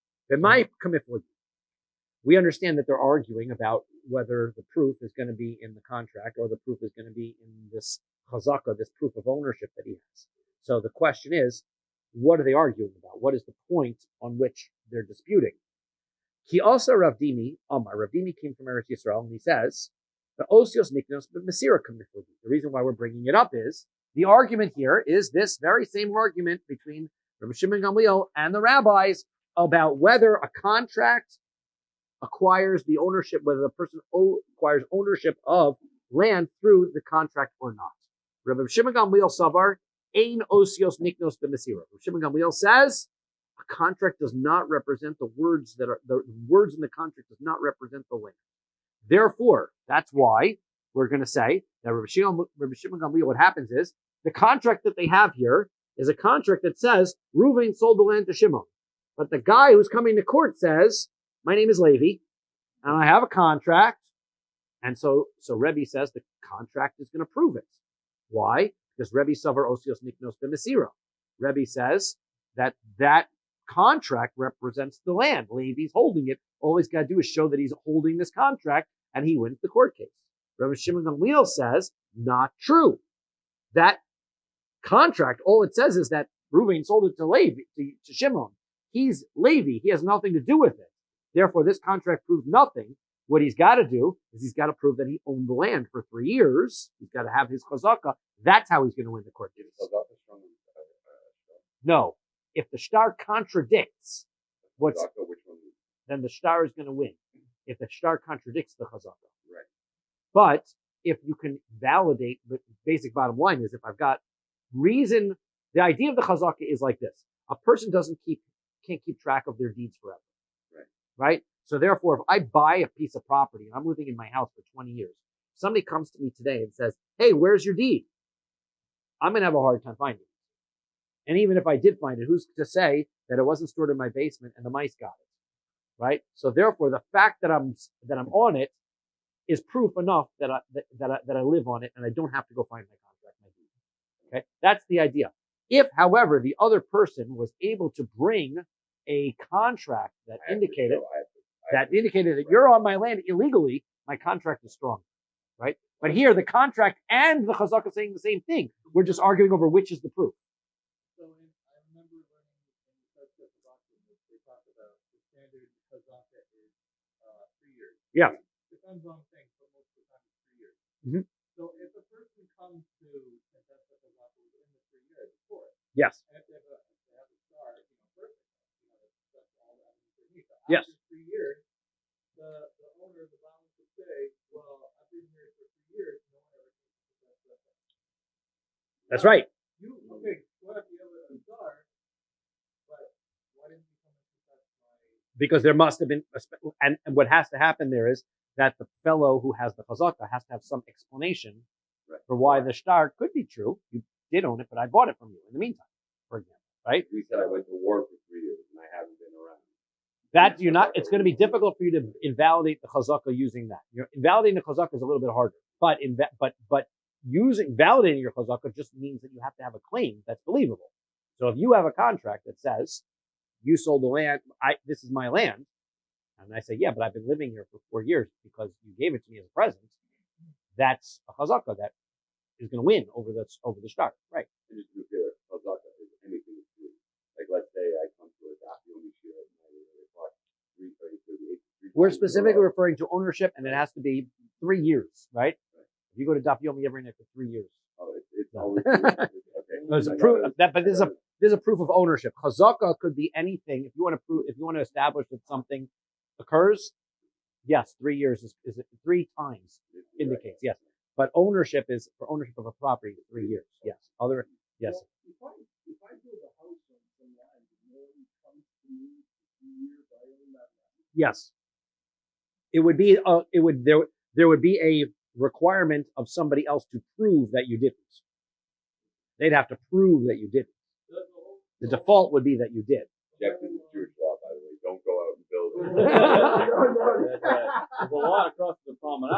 we understand that they're arguing about whether the proof is going to be in the contract or the proof is going to be in this chazaka, this proof of ownership that he has. So the question is, what are they arguing about? What is the point on which they're disputing? He also Rav Dimi came from Eretz Yisrael, and he says, the osios niknos b'mesira kamiflagi. The reason why we're bringing it up is, the argument here is this very same argument between Rabbi Shimon Gamliel and the rabbis about whether a contract acquires the ownership, whether the person acquires ownership of land through the contract or not. Rabbi Shimon Gamliel Savar, Ein Osios Niknos B'Mesira. Rabbi Shimon Gamliel says, A contract does not represent the words the words in the contract does not represent the land. Therefore, that's why we're going to say that Rabbi Shimon Gamliel, what happens is the contract that they have here is a contract that says Reuven sold the land to Shimon. But the guy who's coming to court says, my name is Levi, and I have a contract. And so Rebbe says the contract is going to prove it. Why? Because Rebbe Savar Osios Niknos B'Mesira. Rebbe says that contract represents the land. Levi's holding it. All he's got to do is show that he's holding this contract, and he wins the court case. Rabbi Shimon Gamliel says, not true. That contract, all it says is that Reuven sold it to Levi, to Shimon. He's Levi. He has nothing to do with it. Therefore, this contract proves nothing. What he's got to do is he's got to prove that he owned the land for 3 years. He's got to have his chazaka. That's how he's going to win the court case. No. If the shtar contradicts then the shtar is going to win. If the shtar contradicts the chazaka. Right. But if you can validate, the basic bottom line is if I've got reason, the idea of the chazaka is like this. A person can't keep track of their deeds forever. Right? So therefore, if I buy a piece of property and I'm living in my house for 20 years, somebody comes to me today and says, hey, where's your deed? I'm going to have a hard time finding it. And even if I did find it, who's to say that it wasn't stored in my basement and the mice got it? Right? So therefore, the fact that I'm on it is proof enough that I live on it and I don't have to go find my contract, my deed. Okay? That's the idea. If, however, the other person was able to bring a contract that indicated that you're on my land illegally, my contract is strong, right? But here, the contract and the chazaka are saying the same thing. We're just arguing over which is the proof. So I remember learning in the first step of doctrine, they talked about the standard chazaka is 3 years. Yeah. Depends on things, but most of the time it's 3 years. Mm-hmm. So if a person comes to contest the chazaka within the 3 years, of course. Yes. And if they have a star, perfect. That's all that they need. So yes. After 3 years, the owner of the balance would say, well, I've been here for 3 years, no one ever came to contest that. That's right. Okay, what if you have a star, but why didn't you come and contest my... Because there must have been, and what has to happen there is that the fellow who has the chazaka has to have some explanation for why the star could be true. You did own it, but I bought it from you in the meantime, for example, right? We said I went to war for 3 years and I haven't been around. That you're not. It's going to be difficult for you to invalidate the chazaka using that. You're invalidating the chazaka is a little bit harder, but validating your chazaka just means that you have to have a claim that's believable. So if you have a contract that says you sold the land, this is my land, and I say, yeah, but I've been living here for 4 years because you gave it to me as a present, that's a chazaka that is going to win over the shtar, right? And just to be clear, chazaka is anything to do. Like let's say I come to a Daf Yomi Shiur and we're specifically referring to ownership, and it has to be 3 years, right? If you go to Daf Yomi every night for 3 years. Oh, it's always okay. There's a proof that, but there's a proof of ownership. Chazaka could be anything. If you want to establish that something occurs, yes, 3 years is 3 times indicates, yes. But ownership is for ownership of a property, 3 years, yes. Yes. Well, if I build a house on some land and no one comes to me for 3 years, I own that land. Yes. There would be a requirement of somebody else to prove that you didn't. They'd have to prove that you didn't. The default would be that you did. Jeff is a Jewish law, by the way. Don't go out and build it. There's a lot across the promenade.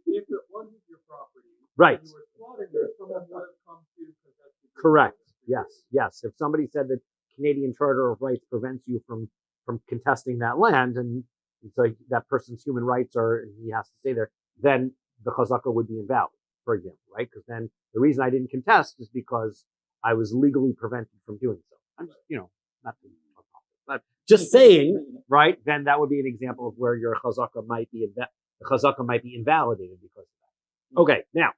If it wasn't your property, right. You were squatting there, someone would have come to contest it. Correct. Yes. If somebody said that Canadian Charter of Rights prevents you from contesting that land, and so that person's human rights he has to stay there, then the chazaka would be invalid, for example, right? Because then the reason I didn't contest is because I was legally prevented from doing so. I'm just, not to but just saying, right? Then that would be an example of where your chazaka might be invalidated because of that. Okay, now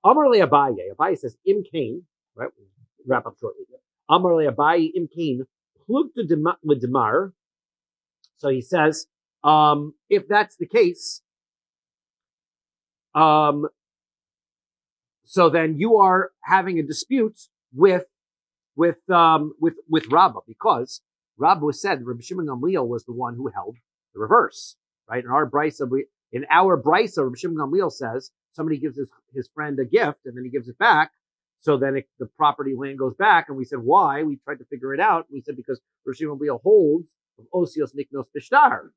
Amar le Abaye. Abaye says Im Kain, right? We'll wrap up shortly. Amar le Abaye Im Kain plugta ledemar. So he says, if that's the case, so then you are having a dispute with with Rabba, because Rabba said Rabbi Shimon Gamliel was the one who held the reverse, right? In our brisa, Rabbi Shimon Gamliel says somebody gives his friend a gift and then he gives it back, so then the property land goes back. And we said why? We tried to figure it out. We said because Rabbi Shimon Gamliel holds of Osios Niknos Bishtar,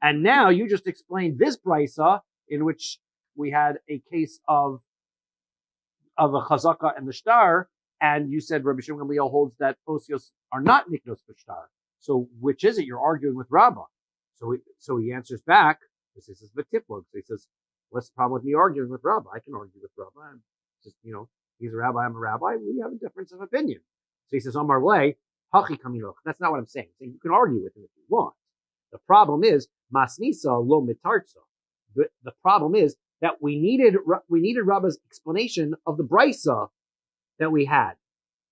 and now you just explained this brisa in which we had a case of a chazaka and the shtar, and you said Rabbi Shimon Gamliel holds that osios are not niknos b'shtar. So which is it? You're arguing with Rabba. So he answers back. This is v'tiplog. So he says, "What's the problem with me arguing with Rabba? I can argue with Rabba. I'm just, he's a rabbi, I'm a rabbi. We have a difference of opinion." So he says, "Amar lei hachi kaminoch." That's not what I'm saying. You can argue with him if you want. The problem is masnisa lo mitartza. The problem is that we needed Rabba's explanation of the brisa that we had,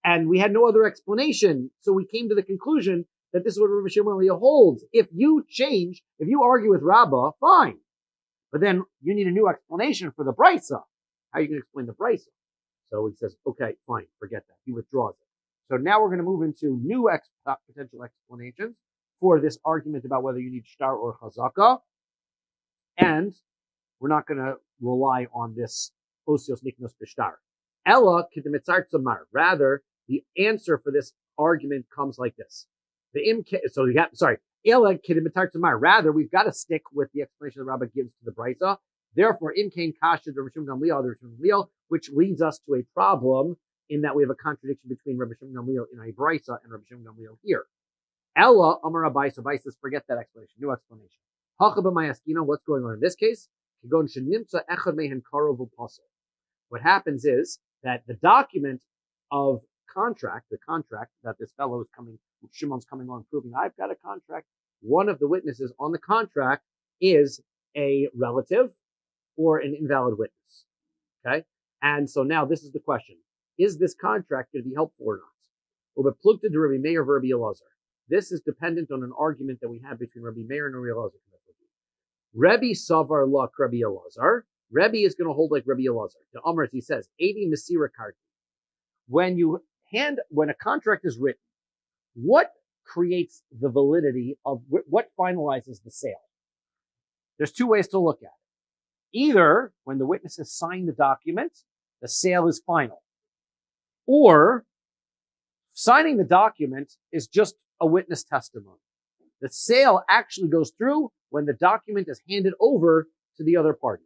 and we had no other explanation. So we came to the conclusion that this is what Rabbi Shimon Gamliel holds. If you argue with Rabba, fine, but then you need a new explanation for the brisa. How are you going to explain the brisa? So he says, okay, fine, forget that. He withdraws it. So now we're going to move into new potential explanations for this argument about whether you need shtar or chazaka, and we're not going to rely on this osios niknos b'shtar. Ella k'demitzar tzamar. Rather, the answer for this argument comes like this. Ella k'demitzar tzamar. Rather, we've got to stick with the explanation that Rabbi gives to the brisa. Therefore, imkain kasha Rabbi Shimon Gamliel, which leads us to a problem in that we have a contradiction between Rabbi Shimon Gamliel in a brisa and Rabbi Shimon Gamliel here. Ella amar Rabbi. So Rabbi says, forget that explanation. New explanation. What's going on in this case? What happens is that the document of the contract that this fellow is Shimon's coming on proving, I've got a contract. One of the witnesses on the contract is a relative or an invalid witness. Okay? And so now this is the question. Is this contract going to be helpful or not? Rabbi Meir Rabbi Elazar. This is dependent on an argument that we had between Rabbi Meir and Rabbi Elazar. Rabbi Savar Lak Rabbi Elazar. Rabbi is going to hold like Rabbi Elazar. The Amr, he says, 80 Mesira Karti. When a contract is written, what creates the validity of what finalizes the sale? There's two ways to look at it. Either when the witnesses sign the document, the sale is final. Or signing the document is just a witness testimony. The sale actually goes through when the document is handed over to the other party.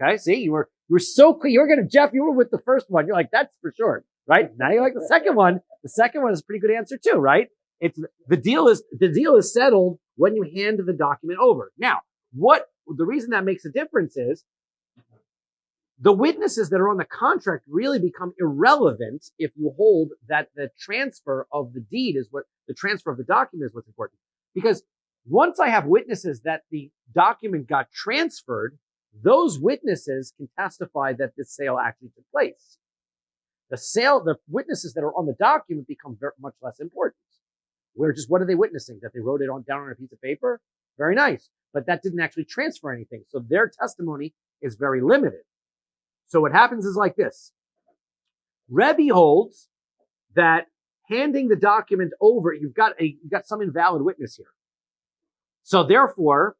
Okay, see, you were so clear. Jeff, you were with the first one. You're like, that's for sure, right? Now you like the second one. The second one is a pretty good answer too, right? It's the deal is settled when you hand the document over. Now, the reason that makes a difference is the witnesses that are on the contract really become irrelevant if you hold that the transfer of the deed is the transfer of the document is what's important. Because once I have witnesses that the document got transferred, those witnesses can testify that this sale actually took place. The witnesses that are on the document become much less important. What are they witnessing? That they wrote it down on a piece of paper? Very nice. But that didn't actually transfer anything. So their testimony is very limited. So what happens is like this. Rebbe holds that handing the document over, you've got some invalid witness here. So therefore,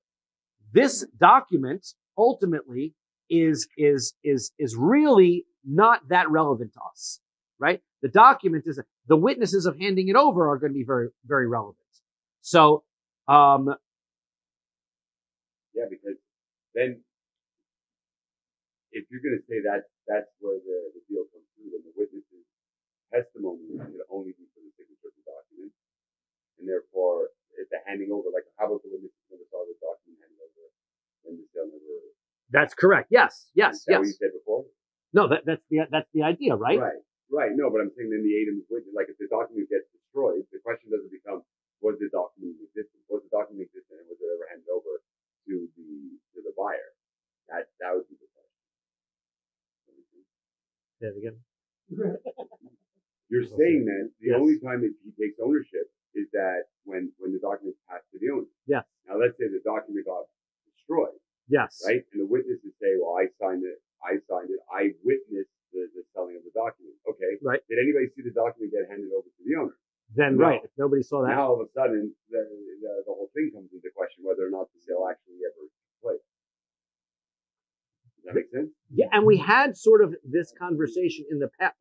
this document ultimately is really not that relevant to us, right? The document is the witnesses of handing it over are going to be very, very relevant. So, because then if you're going to say that's where the deal comes through, then the witness's testimony should only be for the signature of the document, and therefore it's a handing over. Like, how about the witness never saw the document handed over and the sale never? That's correct. Yes. Is that what you said before? No, that's the idea, right? Right. No, but I'm saying then the Adam's witness, like if the document gets destroyed, the question doesn't become was the document existent? Was the document existent, and was it ever handed over to the buyer? That would be the question. Say it again. You're saying that the only time that he takes ownership is that when the document is passed to the owner. Yeah. Now let's say the document got destroyed. Yes. Right? And the witnesses say, well, I signed it. I witnessed the selling of the document. Okay. Right. Did anybody see the document get handed over to the owner? Then, No. right, if nobody saw that. Now all of a sudden, the whole thing comes into question whether or not the sale actually ever took place. Does that make sense? Yeah, and we had sort of this conversation in the past.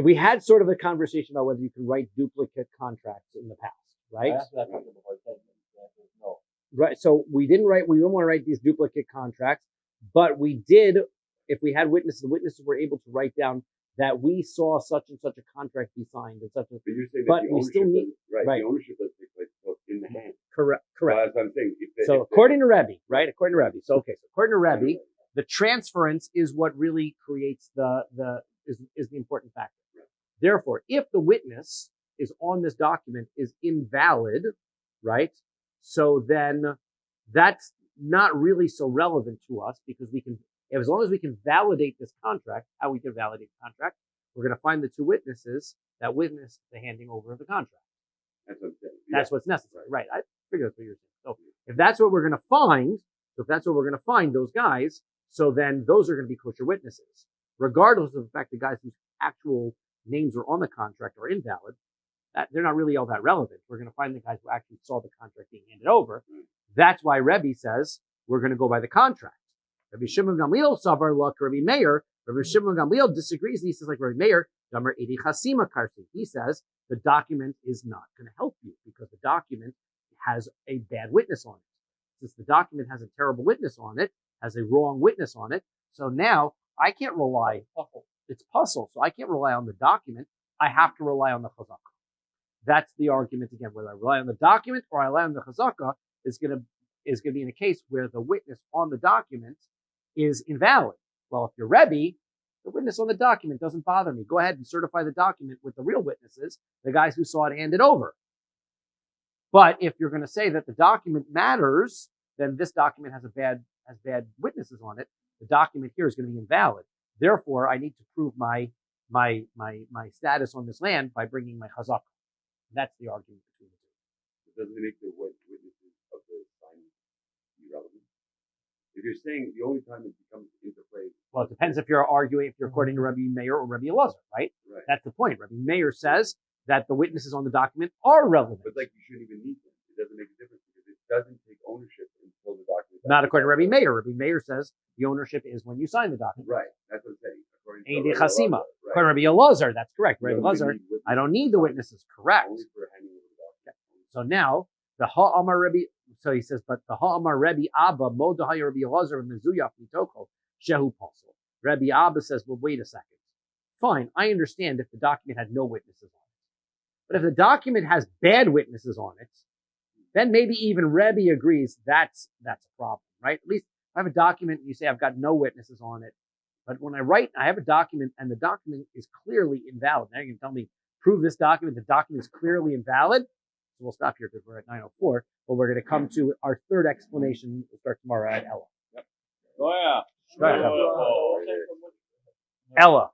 We had sort of a conversation about whether you can write duplicate contracts in the past, right? No. Right. So we don't want to write these duplicate contracts, but we did, if we had witnesses, the witnesses were able to write down that we saw such and such a contract be signed and such and But you're saying But that the we ownership still need- the ownership doesn't take place in the hand. correct. So that's what I'm saying. So according to Rabbi, right? According to Rabbi. So okay, so according to Rabbi, the transference is what really creates is the important factor. Therefore, if the witness is on this document is invalid, right? So then that's not really so relevant to us because we can, as long as we can validate this contract, how we can validate the contract, we're going to find the two witnesses that witnessed the handing over of the contract. That's what I'm saying. That's what's necessary, right? I figure that's what you're saying. So if that's what we're going to find, those guys, so then those are going to be kosher witnesses, regardless of the fact the guys whose actual names are on the contract are invalid. That they're not really all that relevant. We're going to find the guys who actually saw the contract being handed over. That's why Rebbe says we're going to go by the contract. Rabbi Shimon Gamliel savar luck Rabbi Meir. Rabbi Shimon Gamliel disagrees. He says like Rabbi Meir, Damar Edi Chasima Karsi. He says the document is not going to help you because the document has a bad witness on it. Since the document has a terrible witness on it, has a wrong witness on it, so now I can't rely. It's puzzle, so I can't rely on the document. I have to rely on the chazakah. That's the argument again. Whether I rely on the document or I rely on the chazakah is going to be in a case where the witness on the document is invalid. Well, if you're Rebbe, the witness on the document doesn't bother me. Go ahead and certify the document with the real witnesses, the guys who saw it handed over. But if you're going to say that the document matters, then this document has bad witnesses on it. The document here is going to be invalid. Therefore, I need to prove my status on this land by bringing my chazakah. That's the argument between the two. It doesn't make the witnesses of the signing irrelevant. If you're saying the only time it becomes interplay. Well, it depends if you're according to Rabbi Meir or Rabbi Elazar, right? Right. That's the point. Rabbi Meir says that the witnesses on the document are relevant. But like you shouldn't even need them. It doesn't make a difference because it doesn't take ownership until the document. Not according to Rabbi Meir. Rabbi Meir says the ownership is when you sign the document. Right. That's what I'm saying. According to Edi Rabbi Chasima. Elazar, According to Rabbi Elazar, that's correct. You Rabbi don't Elazar, even need I don't need the witnesses. Correct. Only for handing over the document. So now the Ha'amar Rebbe. So he says, but the Ha'amar Rebbe Abba Mordechai Rabbi Elazar Mezuyaf Mitoko Shehu Pasal. Rabbi Abba says, well, wait a second. Fine, I understand if the document had no witnesses on it, but if the document has bad witnesses on it, then maybe even Rebbe agrees that's a problem, right? At least I have a document and you say I've got no witnesses on it, but when I have a document and the document is clearly invalid. Now you can tell me, prove this document. The document is clearly invalid. So we'll stop here because we're at 9:04, but we're going to come to our third explanation. We'll start tomorrow at Ella. Oh yeah. Right. Oh, Ella.